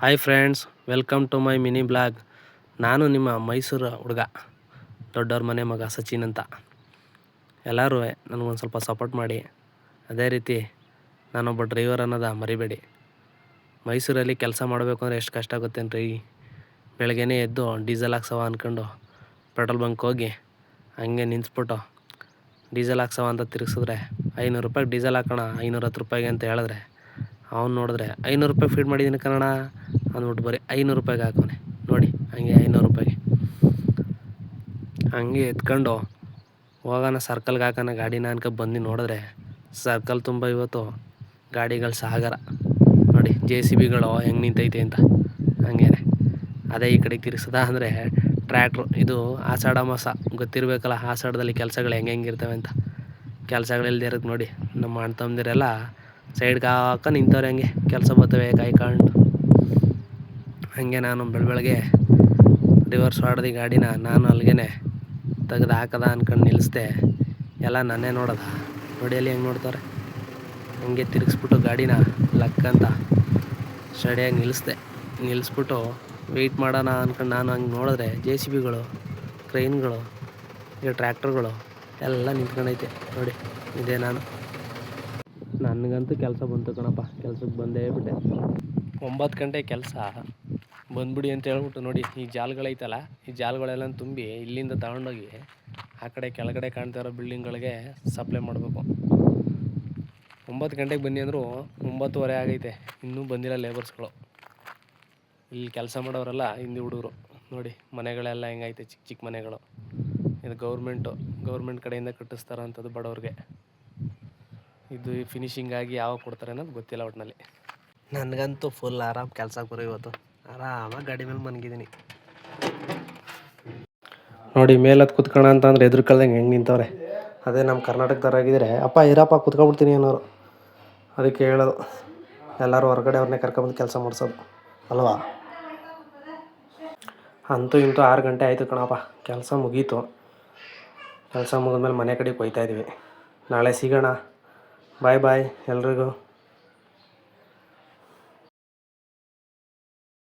Hi friends, welcome to my mini blog. ನಾನು ನಿಮ್ಮ ಮೈಸೂರು ಹುಡುಗ, ದೊಡ್ಡವ್ರ ಮನೆ ಮಗ ಸಚಿನ್ ಅಂತ. ಎಲ್ಲರೂ ನನಗೊಂದು ಸ್ವಲ್ಪ ಸಪೋರ್ಟ್ ಮಾಡಿ. ಅದೇ ರೀತಿ ನಾನೊಬ್ಬ ಡ್ರೈವರ್ ಅನ್ನೋದು ಮರಿಬೇಡಿ. ಮೈಸೂರಲ್ಲಿ ಕೆಲಸ ಮಾಡಬೇಕು ಅಂದರೆ ಎಷ್ಟು ಕಷ್ಟ ಆಗುತ್ತೇನ್ರಿ. ಬೆಳಗ್ಗೆನೇ ಎದ್ದು ಡೀಸೆಲ್ ಹಾಕ್ಸವ ಅಂದ್ಕೊಂಡು ಪೆಟ್ರೋಲ್ ಬಂಕ್ ಹೋಗಿ ಹಂಗೆ ನಿಂತ್ಬಿಟ್ಟು ಡೀಸೆಲ್ ಹಾಕ್ಸವ ಅಂತ ತಿರುಗಿಸಿದ್ರೆ 500 ರೂಪಾಯಿಗೆ ಡೀಸೆಲ್ ಹಾಕೋಣ 510 ರೂಪಾಯಿಗೆ ಅಂತ ಹೇಳಿದ್ರೆ ಅವ್ನು ನೋಡಿದ್ರೆ 500 ರೂಪಾಯಿ ಫೀಡ್ ಮಾಡಿದ್ದೀನಿ ಕನ್ನಡ ಅಂದ್ಬಿಟ್ಟು ಬರೀ 500 ರೂಪಾಯಿಗೆ ಹಾಕೋನೆ. ನೋಡಿ ಹಂಗೆ 500 ರೂಪಾಯಿಗೆ ಹಂಗೆ ಎತ್ಕೊಂಡು ಹೋಗೋಣ ಸರ್ಕಲ್ಗೆ ಹಾಕೋಣ ಗಾಡಿನ ಅನ್ಕೊ ಬಂದು ನೋಡಿದ್ರೆ ಸರ್ಕಲ್ ತುಂಬ ಇವತ್ತು ಗಾಡಿಗಳು ಸಾಗರ. ನೋಡಿ JCBಗಳು ಹೆಂಗೆ ನಿಂತೈತೆ ಅಂತ. ಹಂಗೇನೆ ಅದೇ ಈ ಕಡೆಗೆ ತಿರ್ಗಿಸದ ಅಂದರೆ ಟ್ರ್ಯಾಕ್ಟ್ರು. ಇದು ಆಷಾಢ ಮಾಸ ಗೊತ್ತಿರಬೇಕಲ್ಲ, ಆಷಾಢದಲ್ಲಿ ಕೆಲಸಗಳು ಹೆಂಗಿರ್ತವೆ ಅಂತ. ಕೆಲಸಗಳಿಲ್ಲದೆ ಇರೋದು ನೋಡಿ ನಮ್ಮ ಅಣ್ಣ ತಮ್ಮದಿರೆಲ್ಲ ಸೈಡ್ಗೆ ಹಾಕ ನಿಂತವ್ರೆ, ಹಂಗೆ ಕೆಲಸ ಬರ್ತವೆ ಕಾಯ್ಕೊಂಡು. ಹಂಗೆ ನಾನು ಬೆಳಗ್ಗೆ ರಿವರ್ಸ್ ಹೊಡೆದು ಗಾಡಿನ ನಾನು ಅಲ್ಲಿಗೆ ತೆಗೆದು ಹಾಕದ ಅಂದ್ಕೊಂಡು ನಿಲ್ಲಿಸ್ದೆ. ಎಲ್ಲ ನನ್ನೇ ನೋಡೋದ. ನೋಡಿ ಅಲ್ಲಿ ಹೆಂಗೆ ನೋಡ್ತಾರೆ. ಹಂಗೆ ತಿರುಗಿಸ್ಬಿಟ್ಟು ಗಾಡಿನ ಲಕ್ಕಂತ ಸ್ಟಡಿಯಾಗಿ ನಿಲ್ಲಿಸ್ಬಿಟ್ಟು ವೆಯ್ಟ್ ಮಾಡೋಣ ಅಂದ್ಕೊಂಡು ನಾನು ಹಂಗೆ ನೋಡಿದ್ರೆ JCBಗಳು, ಕ್ರೈನ್ಗಳು, ಈಗ ಟ್ರ್ಯಾಕ್ಟರ್ಗಳು ಎಲ್ಲ ನಿಂತ್ಕೊಂಡೈತೆ. ನೋಡಿ ಇದೇ ನನಗಂತೂ ಕೆಲಸ ಬಂತು ಕಣಪ್ಪ. ಕೆಲ್ಸಕ್ಕೆ ಬಂದೇ ಬಿಟ್ಟೆ. 9 ಗಂಟೆ ಕೆಲಸ ಬಂದ್ಬಿಡಿ ಅಂತ ಹೇಳ್ಬಿಟ್ಟು ನೋಡಿ ಈ ಜಾಲ್ಗಳೈತಲ್ಲ, ಈ ಜಾಲ್ಗಳೆಲ್ಲ ತುಂಬಿ ಇಲ್ಲಿಂದ ತಗೊಂಡೋಗಿ ಆ ಕಡೆ ಕೆಳಗಡೆ ಕಾಣ್ತಾ ಇರೋ ಬಿಲ್ಡಿಂಗ್ಗಳಿಗೆ ಸಪ್ಲೈ ಮಾಡಬೇಕು. 9 ಗಂಟೆಗೆ ಬನ್ನಿ ಅಂದರು 9:30 ಆಗೈತೆ, ಇನ್ನೂ ಬಂದಿಲ್ಲ ಲೇಬರ್ಸ್ಗಳು. ಇಲ್ಲಿ ಕೆಲಸ ಮಾಡೋರೆಲ್ಲ ಹಿಂದಿ ಹುಡುಗರು. ನೋಡಿ ಮನೆಗಳೆಲ್ಲ ಹೆಂಗೈತೆ, ಚಿಕ್ಕ ಚಿಕ್ಕ ಮನೆಗಳು. ಇದು ಗೌರ್ಮೆಂಟ್ ಕಡೆಯಿಂದ ಕಟ್ಟಿಸ್ತಾರಂಥದ್ದು ಬಡವ್ರಿಗೆ. ಇದು ಫಿನಿಶಿಂಗ್ ಆಗಿ ಯಾವಾಗ ಕೊಡ್ತಾರೆ ಅನ್ನೋದು ಗೊತ್ತಿಲ್ಲ ಒಟ್ಟಿನಲ್ಲಿ. ನನಗಂತೂ ಫುಲ್ ಆರಾಮ್ ಕೆಲ್ಸಕ್ಕೆ ಬರೋ ಇವತ್ತು. ಆರಾಮಾಗಿ ಗಾಡಿ ಮೇಲೆ ಮನ್ಗಿದ್ದೀನಿ. ನೋಡಿ ಮೇಲತ್ತು ಕುತ್ಕೋಣ ಅಂತಂದ್ರೆ ಎದುರುಕಲ್ದಂಗೆ ಹೆಂಗೆ ನಿಂತವ್ರೆ. ಅದೇ ನಮ್ಮ ಕರ್ನಾಟಕದವ್ರಾಗಿದ್ದರೆ ಅಪ್ಪ ಇರಪ್ಪ ಕುತ್ಕೊಬಿಡ್ತೀನಿ ಅನ್ನೋರು. ಅದಕ್ಕೆ ಹೇಳೋದು ಎಲ್ಲರೂ ಹೊರಗಡೆ ಅವ್ರನ್ನೇ ಕರ್ಕೊಬಂದು ಕೆಲಸ ಮಾಡಿಸೋದು ಅಲ್ವಾ. ಅಂತೂ ಇಂತೂ 6 ಗಂಟೆ ಆಯಿತು ಕಣಪ್ಪ. ಕೆಲಸ ಮುಗೀತು. ಕೆಲಸ ಮುಗಿದ್ಮೇಲೆ ಮನೆ ಕಡೆಗೆ ಹೋಗ್ತಾಯಿದ್ದೀವಿ. ನಾಳೆ ಸಿಗೋಣ. ಬಾಯ್ ಎಲ್ರಿಗೂ.